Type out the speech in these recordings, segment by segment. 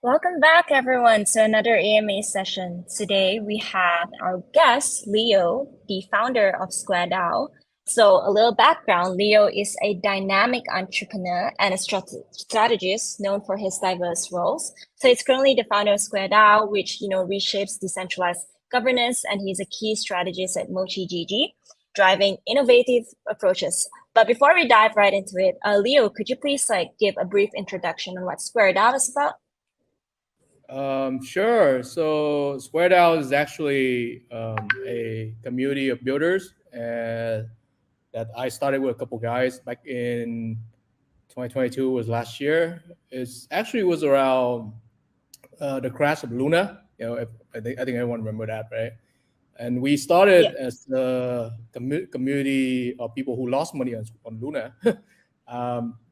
Welcome back, everyone, to another AMA session. Today, we have our guest, Leo, the founder of SqrDAO. So, a little background, Leo is a dynamic entrepreneur and a strategist known for his diverse roles. So, he's currently the founder of SqrDAO, which, reshapes decentralized governance, and he's a key strategist at MochiGG, driving innovative approaches. But before we dive right into it, Leo, could you please give a brief introduction on what SqrDAO is about? Sure. So SqrDAO is actually a community of builders that I started with a couple guys back in 2022 was last year. It's actually was around the crash of Luna. I think everyone remember that, right? And we Yeah. started as a community of people who lost money on Luna.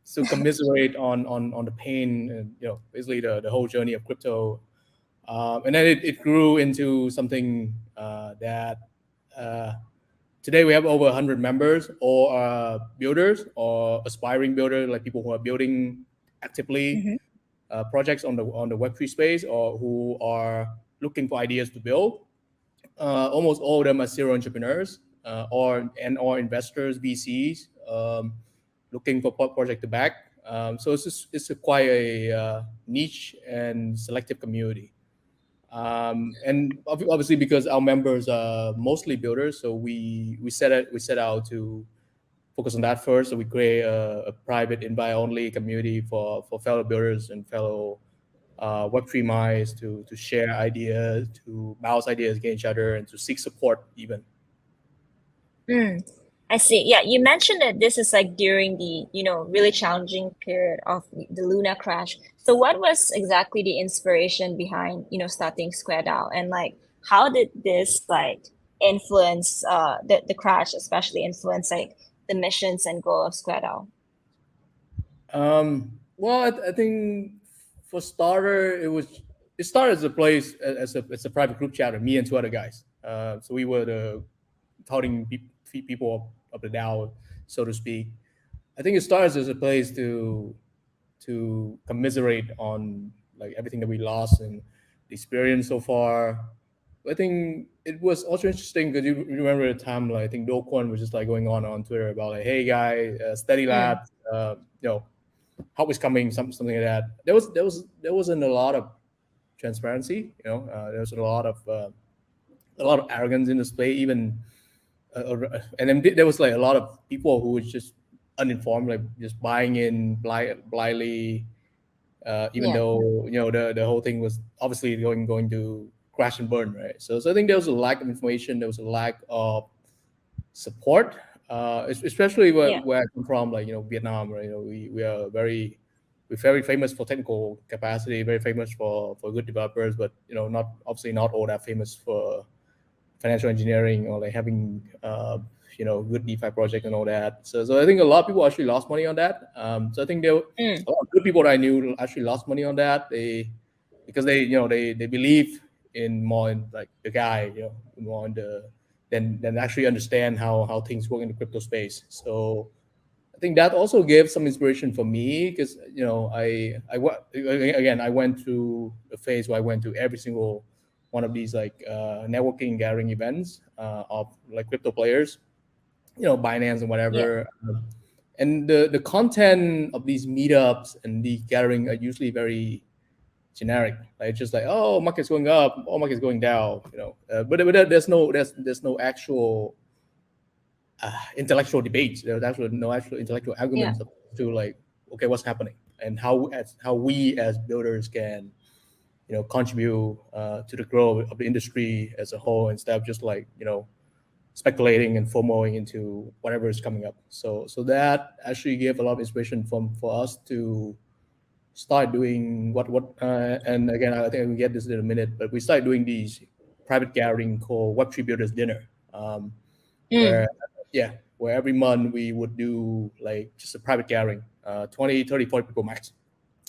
So commiserate on the pain and basically the whole journey of crypto, and then it grew into something that uh, today we have over 100 members, or builders or aspiring builders, like people who are building actively Mhm. projects on the Web3 space, or who are looking for ideas to build. Almost all of them are serial entrepreneurs, or investors, VCs, looking for project to back. So it's quite a niche and selective community. And obviously, because our members are mostly builders, so we set out to focus on that first. So we create a private invite only community for fellow builders and fellow Web3 minds to share ideas, to bounce ideas against each other, and to seek support even. Mm, I see. Yeah, you mentioned that this is during the, really challenging period of the Luna crash. So what was exactly the inspiration behind, starting SquareDAO, and how did this influence the crash, especially influence the missions and goal of SquareDAO? Well, I think for starter, it started as a place as a private group chat with me and two other guys. So we were the touting people of the DAO, so to speak. I think it starts as a place to commiserate on like everything that we lost and the experience so far. I think it was also interesting because you remember the time, like I think Do Kwon was just like going on Twitter about like, hey guy, steady lad, Mm, help is coming, something like that. There wasn't a lot of transparency. There was a lot of arrogance in display, even and then there was like a lot of people who was just uninformed, like just buying in blindly, even yeah. though the whole thing was obviously going to crash and burn, right? So I think there was a lack of information, there was a lack of support, especially Yeah. where I come from, like Vietnam, right? We're very famous for technical capacity, very famous for good developers, but not obviously not all that famous for financial engineering or like having good DeFi project and all that. So I think a lot of people actually lost money on that. So I think there were Mm, a lot of good people that I knew actually lost money on that. Because they believe in more in like the guy, more in the than actually understand how things work in the crypto space. So I think that also gave some inspiration for me, because again, I went through a phase where I went to every single one of these like networking gathering events of like crypto players, Binance and yeah. whatever. And the content of these meetups and the gathering are usually very generic. Like just like, oh, market's going up, oh, market's going down, but there's no actual intellectual debates. There's actually no actual intellectual Yeah. arguments to like, okay, what's happening, and how we as builders can contribute to the growth of the industry as a whole, instead of just like speculating and FOMOing into whatever is coming up. So that actually gave a lot of inspiration for us to start doing and again, I think we get this in a minute, but we started doing these private gathering called Web3 Builders Dinner, Mm, where yeah, where every month we would do like just a private gathering, 20, 30, 40 people max.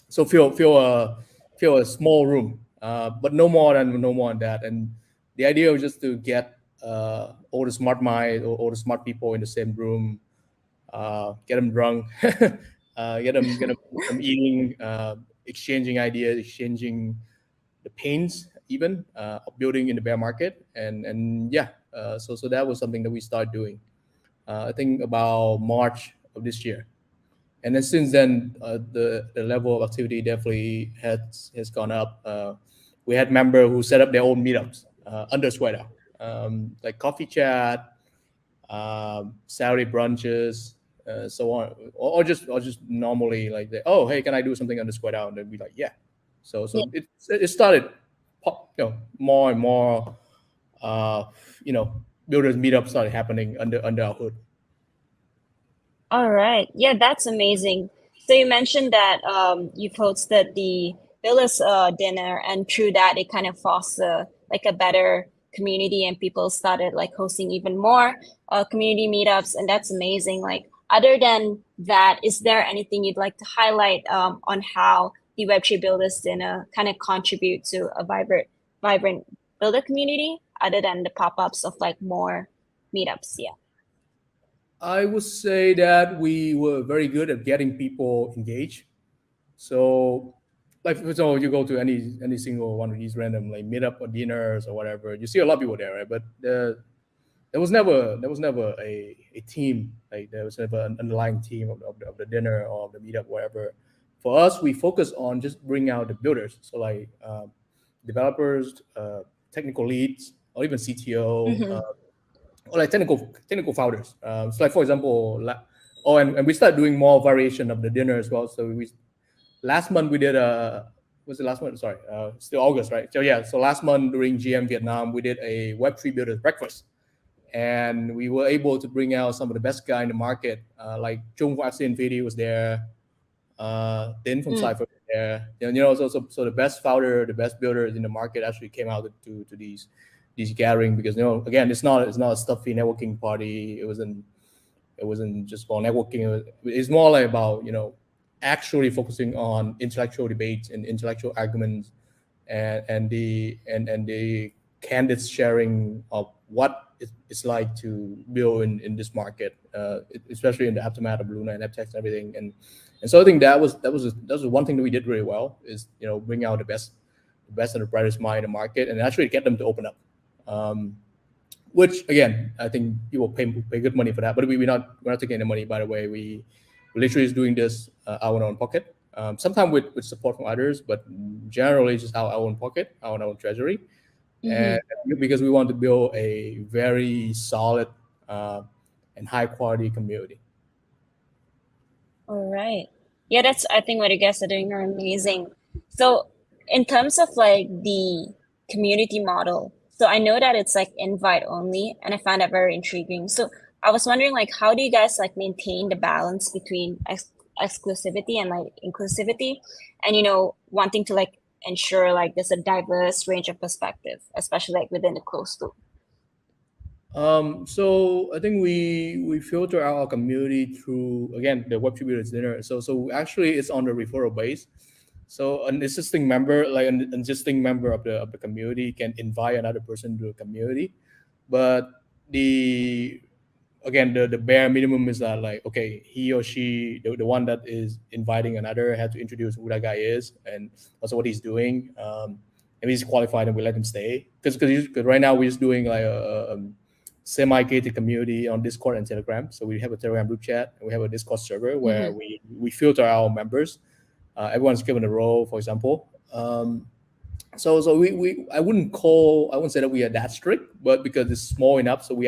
So feel a small room, but no more than that. And the idea was just to get all the smart minds, or all the smart people in the same room, get them drunk, get them eating. exchanging ideas, exchanging the pains even of building in the bear market, and yeah, so that was something that we started doing. I think about March of this year, and then since then, the level of activity definitely has gone up. We had members who set up their own meetups under SqrDAO, like coffee chat, Saturday brunches, so on, or just normally like, oh, hey, can I do something under SqrDAO? And they'd be like, yeah. Yeah. So it started, more and more, uh, you know, builders meetups started happening under our hood. All right. Yeah, that's amazing. So you mentioned that you've hosted the Villas dinner, and through that, it kind of fostered like a better community, and people started like hosting even more community meetups, and that's amazing. Like, other than that, is there anything you'd like to highlight on how the Web3 Builders dinner kind of contribute to a vibrant builder community, other than the pop-ups of like more meetups? Yeah. I would say that we were very good at getting people engaged. So, like for example, you go to any single one of these random like meetup or dinners or whatever, you see a lot of people there, right? But there was never a team, like there was never an underlying team of the dinner or of the meetup, whatever. For us, we focus on just bringing out the builders, so like developers, technical leads, or even CTO, Mm-hmm. or like technical founders. So like for example, and we start doing more variation of the dinner as well. So we last month we did was it last month? Sorry, still August, right? So yeah, so last month during GM Vietnam, we did a Web3 builders breakfast, and we were able to bring out some of the best guy in the market, like Chung from FC Infinity was there, Tin from Mm. Cypher was there. So the best founder, the best builders in the market actually came out to these gathering, because again, it's not a stuffy networking party. It wasn't just for networking. It's more like about actually focusing on intellectual debates and intellectual arguments, and the candidates sharing of what it's like to build in this market, especially in the aftermath of Luna and FTX and everything. And so I think that was one thing that we did really well, is bring out the best and the brightest mind in the market, and actually get them to open up. Um, which again, I think people pay good money for that. But we're not taking any money, by the way. We literally is doing this out of our own pocket. Sometimes with support from others, but generally just our own pocket, our own treasury, and Mm-hmm. because we want to build a very solid uh, and high quality community. All right. Yeah, that's, I think what you guys are doing are amazing. So in terms of like the community model, so I know that it's like invite only, and I find that very intriguing. So I was wondering, like, how do you guys like maintain the balance between exclusivity and like inclusivity, and wanting to like ensure like there's a diverse range of perspective, especially like within the closed loop. So I think we filter out our community through, again, the Web Tributors dinner. So actually it's on the referral base. So an existing member of the community can invite another person to the community, but the again, the bare minimum is that, like, okay, he or she, the one that is inviting another, had to introduce who that guy is and also what he's doing. If he's qualified, and we let him stay, because right now we're just doing like a semi-gated community on Discord and Telegram. So we have a Telegram group chat, and we have a Discord server where Mm-hmm. we filter our members. Everyone's given a role, for example. So I wouldn't say that we are that strict, but because it's small enough, so we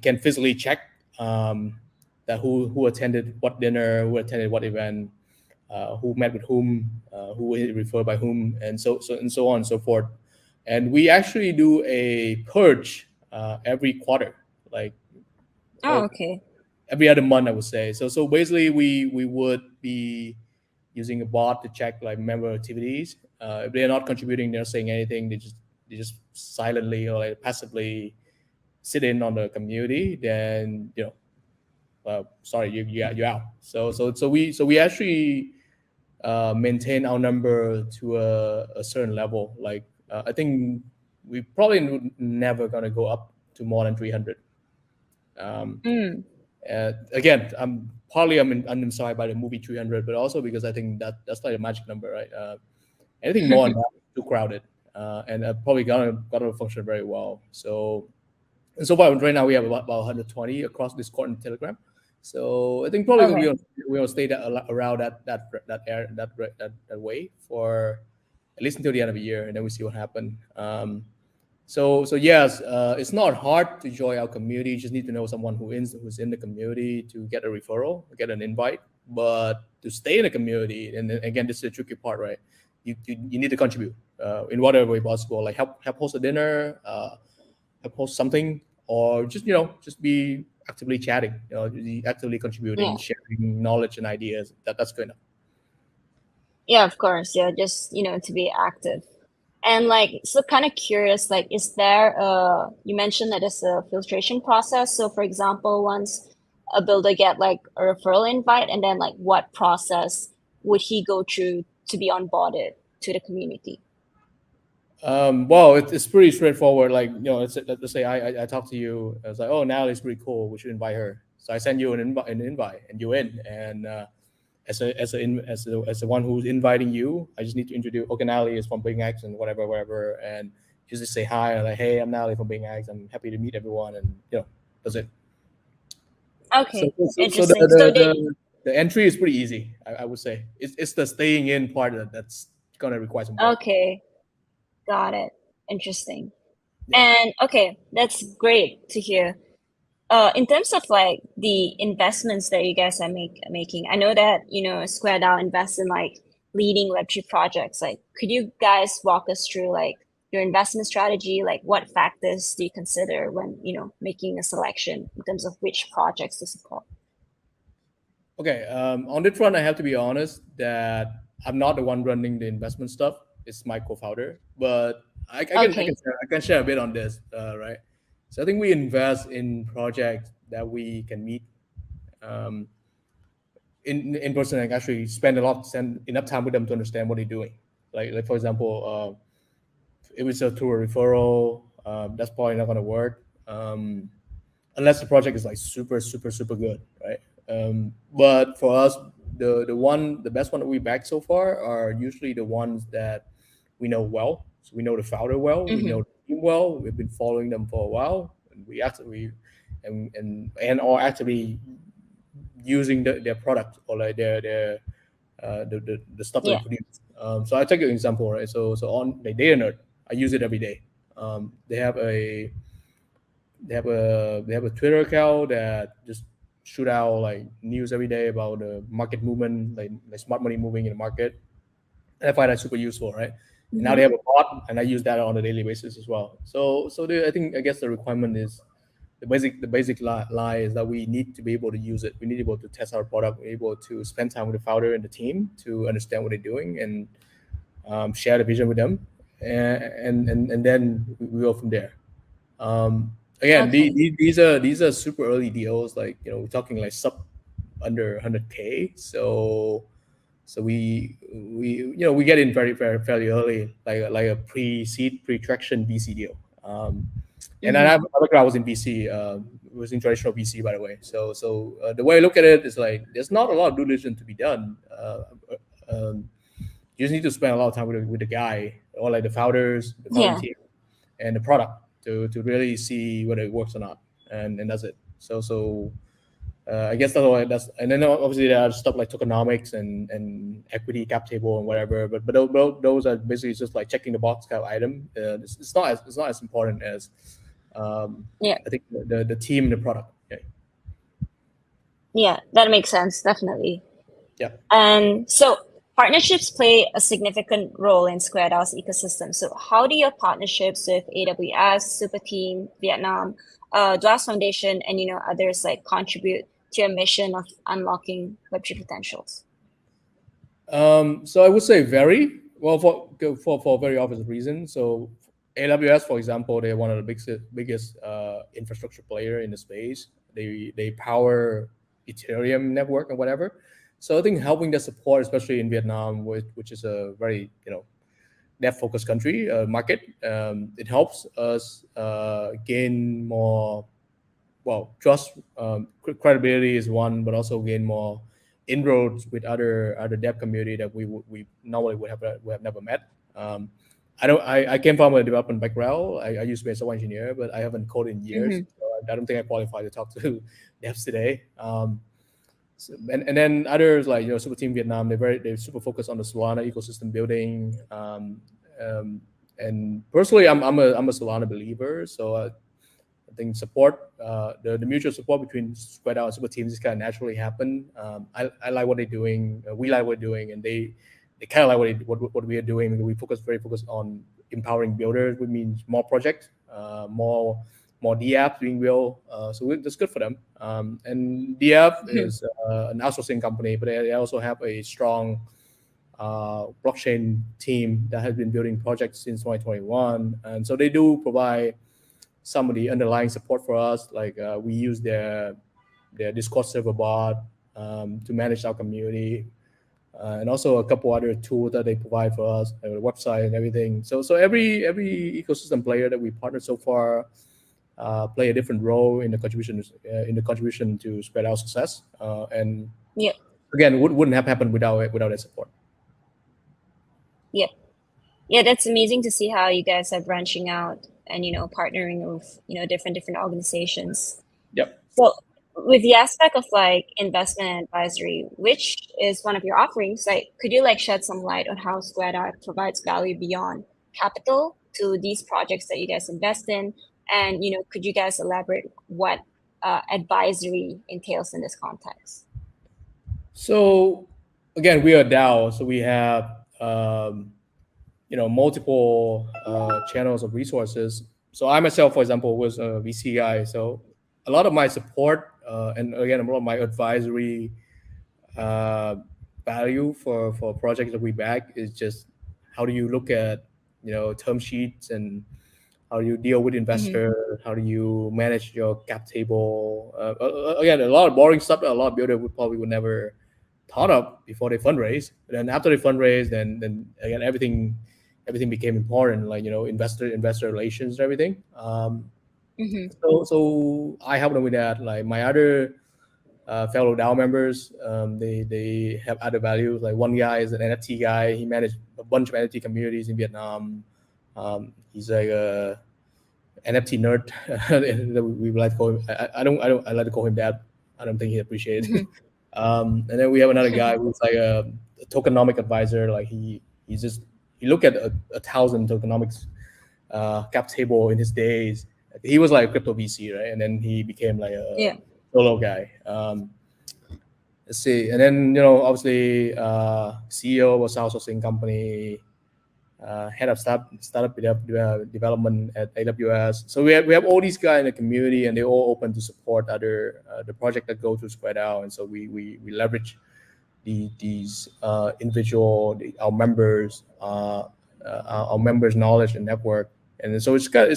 can physically check, that who attended what dinner, who attended what event, who met with whom, who was referred by whom, and so on and so forth. And we actually do a purge every quarter, like, Oh, or okay. every other month, I would say. So basically, we would be using a bot to check like member activities. If they're not contributing, they're not saying anything, they just silently or like passively sit in on the community, then sorry, you're out. So we actually maintain our number to a certain level. Like, I think we probably never gonna go up to more than 300. Um, Mm. Again, I'm inspired by the movie 300, but also because I think that's like a magic number, right? Anything more than that is too crowded, and probably gonna function very well. And so far right now we have about 120 across Discord and Telegram. So I think probably Okay. we'll stay around that way for at least until the end of the year, and then we see what happens. So yes, it's not hard to join our community. You just need to know someone who's in the community to get a referral, get an invite. But to stay in the community, and then, again, this is the tricky part, right? You need to contribute in whatever way possible, like help host a dinner, help host something, or just be actively chatting, be actively contributing, Yeah. sharing knowledge and ideas. That's good enough. Yeah, of course. Yeah, just, to be active. And like, so kind of curious, like, is there you mentioned that it's a filtration process. So for example, once a builder get like a referral invite, and then like what process would he go through to be onboarded to the community? Well, it's pretty straightforward. Like, let's say I talk to you. I was like, oh, Natalie's pretty cool. We should invite her. So I send you an invite, and you're in. And as the one who's inviting you, I just need to introduce. Okay, Natalie is from BingX and whatever, and just say hi. And like, hey, I'm Natalie from BingX. I'm happy to meet everyone, and that's it. So Okay, so interesting. So they, the entry is pretty easy. I would say it's the staying in part that's gonna require some work. okay, got it. Interesting. Yeah. And okay, that's great to hear. In terms of like the investments that you guys are making, I know that, SquareDAO invests in like leading Web3 projects. Like, could you guys walk us through like your investment strategy? Like, what factors do you consider when, making a selection in terms of which projects to support? Okay. On that front, I have to be honest that I'm not the one running the investment stuff. It's my co-founder, but Okay. I can share a bit on this, right? So I think we invest in projects that we can meet um, in person and actually spend enough time with them to understand what they're doing. Like for example, if it's a through a referral, that's probably not going to work. Unless the project is like super good, right? But for us, the best one that we back so far are usually the ones that we know well. So we know the founder well, we Mm-hmm. know the team well. We've been following them for a while, and we actually and or actually using their product or like the stuff that they Yeah. produce. So I take an example, right? So on like Data Nerd, I use it every day. They have a Twitter account that just shoot out like news every day about the market movement, like smart money moving in the market. And I find that super useful, right? And now Mm-hmm. they have a bot, and I use that on a daily basis as well. I guess the requirement is the basic lie is that we need to be able to use it. We need to be able to test our product. We're able to spend time with the founder and the team to understand what they're doing and share the vision with them, and then we go from there. Again, Okay. these are super early deals. Like we're talking like sub under 100K. So we get in very fairly early, like a pre-seed pre-traction VC deal. And then I Mm-hmm. have another guy was in VC. Was in traditional VC, by the way. So the way I look at it is like there's not a lot of due diligence to be done. Um, you just need to spend a lot of time with the guy or like the founding Yeah. team, and the product to really see whether it works or not, and that's it. I guess that's and then obviously there are stuff like tokenomics and equity cap table and whatever, but those are basically just like checking the box kind of item. It's not as important as Yeah. I think the team and the product. Yeah, Yeah. That makes sense. Definitely. yeah. And so partnerships play a significant role in SquareDAO's ecosystem. So how do your partnerships with AWS, Superteam, Vietnam, Dwarf Foundation, and others like contribute to your mission of unlocking Web3 potentials? So I would say very well for a very obvious reason. So AWS, for example, they're one of the biggest infrastructure player in the space. They power Ethereum network and whatever. So I think helping the support, especially in Vietnam, which is a very dev focused country market, it helps us gain more well, trust, credibility is one, but also gain more inroads with other dev community that we normally would have never met. I came from a development background. I used to be a software engineer, but I haven't coded in years. Mm-hmm. So I don't think I qualify to talk to devs today. And then others like Super Team Vietnam, they're super focused on the Solana ecosystem building. And personally, I'm a Solana believer, so I think support, the mutual support between SqrDAO and Super Teams just kind of naturally happen. I like what they're doing. We like what we're doing, and they kind of like what we are doing. We very focused on empowering builders, which means more projects, more DApps being built. That's good for them. And DApp is an outsourcing company, but they also have a strong blockchain team that has been building projects since 2021, and so they do provide some of the underlying support for us. Like we use their Discord server bot to manage our community, and also a couple other tools that they provide for us, a website and everything. So every ecosystem player that we partnered so far play a different role in the contribution to spread our success. And Yep. again, wouldn't have happened without that support. Yep. Yeah, that's amazing to see how you guys are branching out and partnering with different organizations. Yep. So with the aspect of like investment and advisory, which is one of your offerings, like could you like shed some light on how SqrDAO provides value beyond capital to these projects that you guys invest in? And could you guys elaborate what advisory entails in this context? So again, we are DAO, so we have multiple channels of resources. So I myself, for example, was a VC guy. So a lot of my support and again, a lot of my advisory value for projects that we back is just how do you look at term sheets, and how do you deal with investors, how do you manage your cap table. Again, a lot of boring stuff that a lot of builders would never thought of before they fundraise. And then after they fundraise, then again everything became important, like investor relations and everything. So I help them with that. Like my other fellow DAO members, they have other values. Like one guy is an NFT guy. He managed a bunch of NFT communities in Vietnam. He's like a NFT nerd. We like to call him. I like to call him that. I don't think he appreciates it. And then we have another guy who's like a tokenomic advisor. Like he looked at a 1,000 tokenomics cap table in his days. He was like a crypto VC, right? And then he became like a solo guy. Let's see. And then obviously CEO of a outsourcing company, head of startup development at AWS. So we have all these guys in the community, and they're all open to support other the project that go to SqrDAO. And so we leverage these individual our members knowledge and network, and so it's kind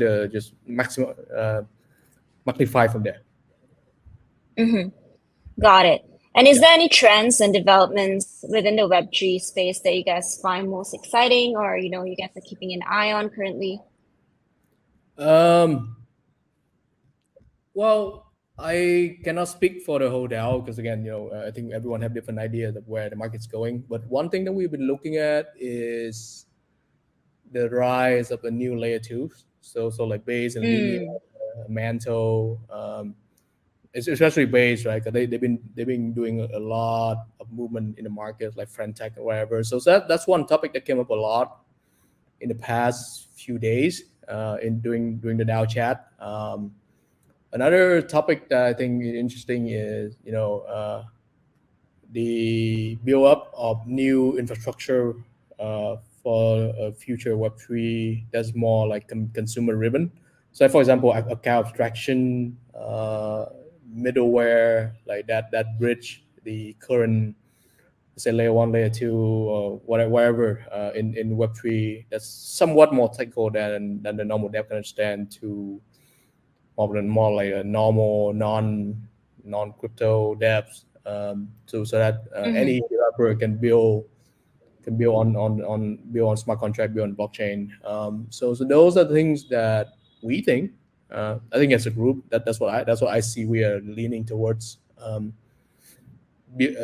of just maximum magnify from there. Got it. And is there any trends and developments within the Web3 space that you guys find most exciting, or you guys are keeping an eye on currently? Well, I cannot speak for the whole DAO because again, I think everyone have different ideas of where the market's going. But one thing that we've been looking at is the rise of the new layer twos. So like Base and Linear, Mantle. Especially Base, right? Because they've been doing a lot of movement in the market, like Frentech or whatever. So that's one topic that came up a lot in the past few days during the DAO chat. Another topic that I think is interesting is the build up of new infrastructure for a future Web3 that's more like consumer driven. So, for example, account abstraction, middleware, like that bridge the current, say, layer 1, layer 2, or whatever in Web3 that's somewhat more technical than the normal dev can understand, to more like a normal non-crypto devs, so that any developer can build on smart contract, build on blockchain. So those are the things that we think I think as a group, that's what I see we are leaning towards. Be,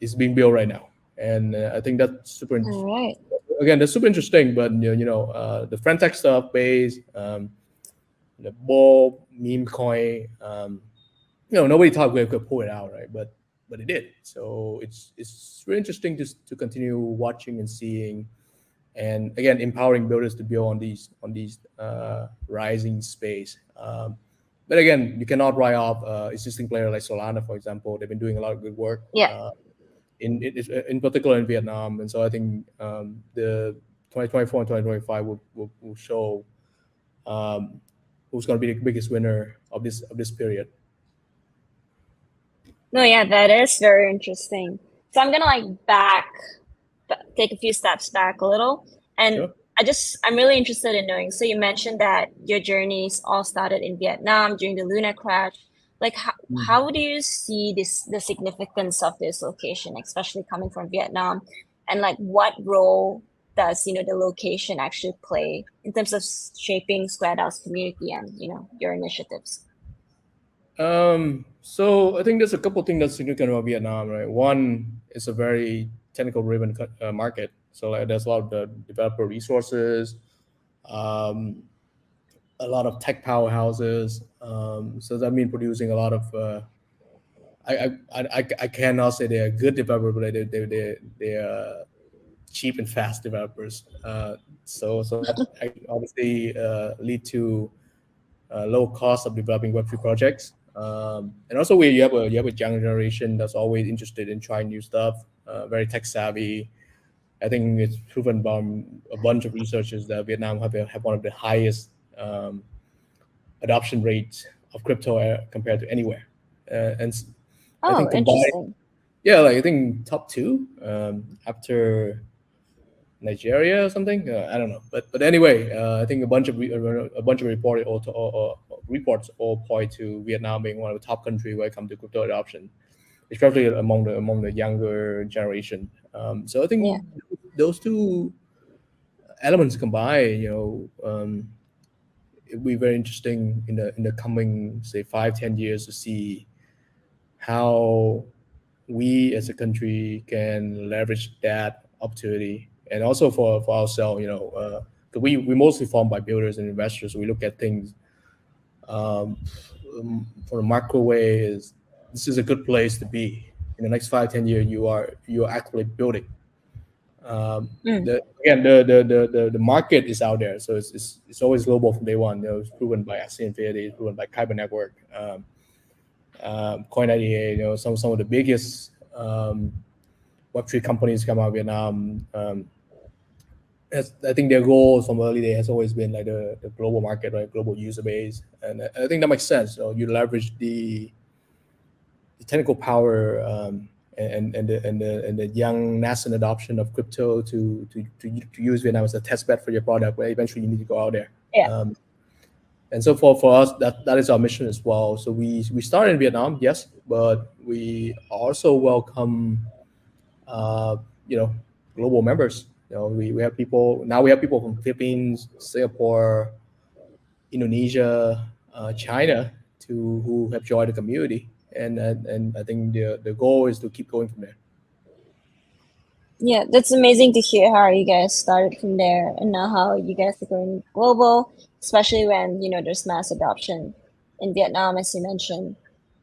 is being built right now, and I think that's All right. again that's super interesting. But the friend tech stuff, base, the ball meme coin, nobody thought we could pull it out, right? But it did. So it's really interesting to continue watching and seeing, and again empowering builders to build on these rising space. But again, you cannot write off existing player like Solana, for example. They've been doing a lot of good work Yeah. in particular in Vietnam, and so I think the 2024 and 2025 will show um, who's going to be the biggest winner of this period. No, yeah, that is very interesting. So I'm gonna take a few steps back a little, and Sure. I'm really interested in knowing. So you mentioned that your journeys all started in Vietnam during the Luna crash. Like, how do you see the significance of this location, especially coming from Vietnam, and like what role does the location actually play in terms of shaping SqrDAO's community and your initiatives? So I think there's a couple things that's significant about Vietnam, right? One is a very technical driven market. So like there's a lot of the developer resources, um, a lot of tech powerhouses. So that means producing a lot of. I cannot say they're good developers, but they're cheap and fast developers. So that obviously lead to low cost of developing Web3 projects. And also, you have a young generation that's always interested in trying new stuff, very tech savvy. I think it's proven by a bunch of researchers that Vietnam have one of the highest adoption rates of crypto compared to anywhere. And I Oh, think combined, interesting. yeah, like I think top two after Nigeria or something. I don't know, but anyway, I think a bunch of reports all point to Vietnam being one of the top countries when it comes to crypto adoption, especially among the younger generation. So I Yeah. think those two elements combined, it'll be very interesting in the coming say 5-10 years to see how we as a country can leverage that opportunity, and also for ourselves, 'cause we mostly formed by builders and investors. So we look at things um, from a macro way. Is this is a good place to be in the next 5-10 years? You are actually building. Mm. The market is out there, so it's always global from day one. It's proven by Axie Infinity, it's proven by Kyber Network. Coin98, some of the biggest Web3 companies come out of Vietnam. I think their goal from early day has always been like the global market, right? Global user base, and I think that makes sense. You leverage the technical power and the young nascent adoption of crypto to use Vietnam as a test bed for your product, where eventually you need to go out there. Yeah. And so for us, that is our mission as well. So we started in Vietnam, yes, but we also welcome uh, you know global members. We have people now. We have people from Philippines, Singapore, Indonesia, China, to who have joined the community, and I think the goal is to keep going from there. Yeah, that's amazing to hear how you guys started from there and now how you guys are going global, especially when, there's mass adoption in Vietnam, as you mentioned.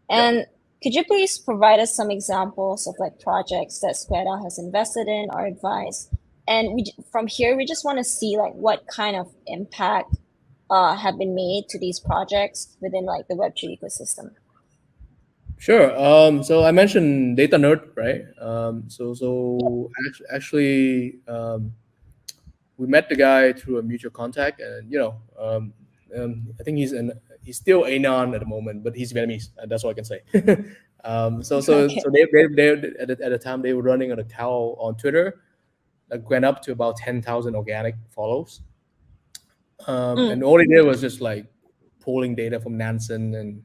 Yeah. And could you please provide us some examples of like projects that SqrDAO has invested in or advised? And from here, we just want to see like what kind of impact have been made to these projects within like the Web3 ecosystem. Sure. So I mentioned data nerd, right? Actually, we met the guy through a mutual contact, and I think he's still anon at the moment, but he's Vietnamese. That's all I can say. Okay. So they at the time they were running an account on Twitter that went up to about 10,000 organic follows. And Mm. all he did was just like pulling data from Nansen and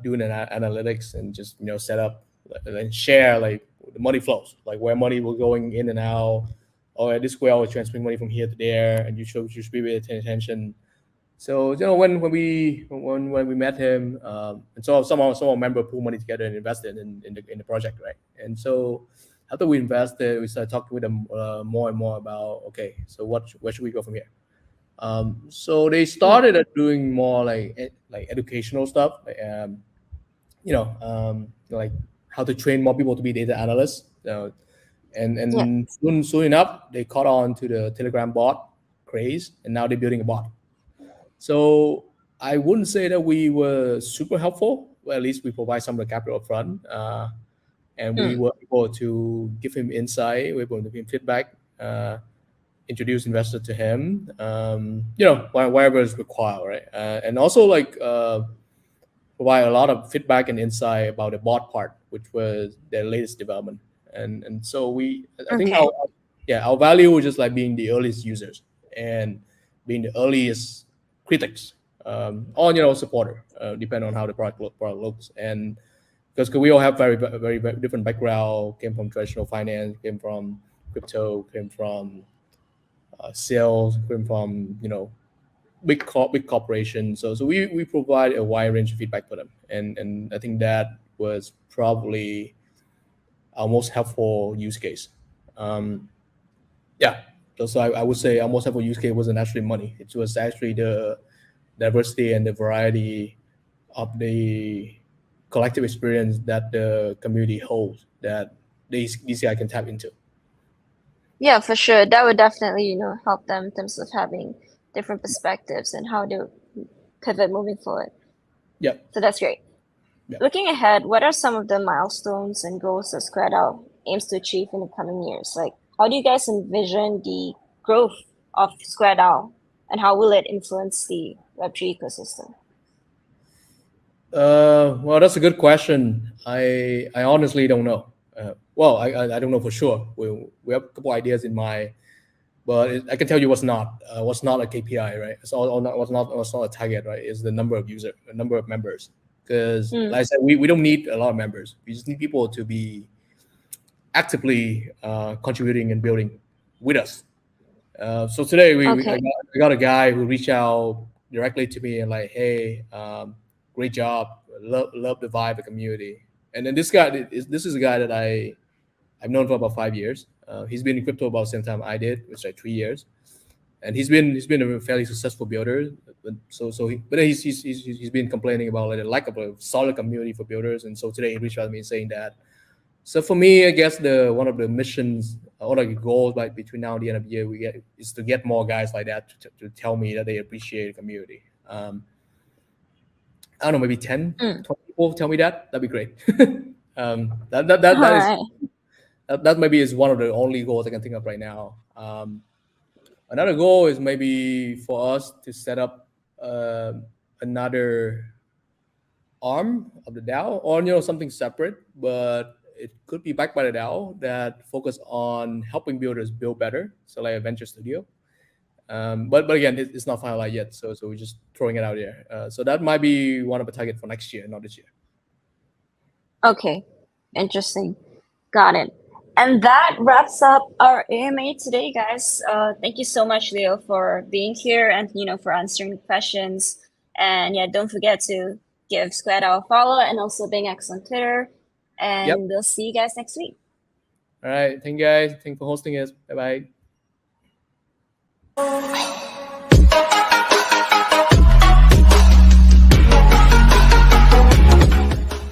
doing analytics, and just set up and share like the money flows, like where money was going in and out. Or at this way, I was transferring money from here to there, and you should be paying attention. So when we met him, and so some of our members put money together and invested in the project, right? And so after we invested, we started talking with them more and more about, okay, so where should we go from here? So they started at doing more like educational stuff, like how to train more people to be data analysts. And soon enough, they caught on to the Telegram bot craze, and now they're building a bot. So I wouldn't say that we were super helpful. Well, at least we provide some of the capital upfront, and we were able to give him insight. We were able to give him feedback, introduce investor to him. Wherever is required, right? And also provide a lot of feedback and insight about the bot part, which was their latest development. And so I think our value was just like being the earliest users and being the earliest critics, or supporter, depending on how the product looks. And because we all have very, very, very different background, came from traditional finance, came from crypto, came from sales, came from big corporations. So we provide a wide range of feedback for them, and I think that was probably our most helpful use case. So I would say our most helpful use case wasn't actually money. It was actually the diversity and the variety of the collective experience that the community holds that these guys can tap into. Yeah, for sure. That would definitely, help them in terms of having different perspectives and how to pivot moving forward. Yeah. So that's great. Yeah. Looking ahead, what are some of the milestones and goals that SqrDAO aims to achieve in the coming years? Like, how do you guys envision the growth of SqrDAO, and how will it influence the Web3 ecosystem? Well, that's a good question. I honestly don't know. I don't know for sure. We have a couple ideas in mind, but I can tell you what's not a KPI, right? It's all not what's not a target, right? It's the number of number of members. Because like I said, we don't need a lot of members. We just need people to be actively contributing and building with us. So today I got a guy who reached out directly to me and like, hey, great job, love the vibe, the community. And then this is a guy that I've known for about 5 years. He's been in crypto about the same time I did, which is like 3 years, and he's been a fairly successful builder. But he's been complaining about like a lack of a solid community for builders. And so today he reached out to me saying that. So for me, I guess one of the missions or like goals like between now and the end of the year is to get more guys like that to tell me that they appreciate the community. I don't know, maybe 10, 20 people tell me that. That'd be great. That maybe is one of the only goals I can think of right now. Another goal is maybe for us to set up another arm of the DAO, or something separate, but it could be backed by the DAO that focus on helping builders build better. So like a venture studio. But again, it's not finalized yet. So we're just throwing it out there. So that might be one of the targets for next year, not this year. Okay, interesting. Got it. And that wraps up our AMA today, guys. Thank you so much, Leo, for being here and for answering the questions. And yeah, don't forget to give SqrDAO a follow and also BingX on Twitter. And we'll see you guys next week. All right. Thank you guys. Thanks for hosting us. Bye-bye.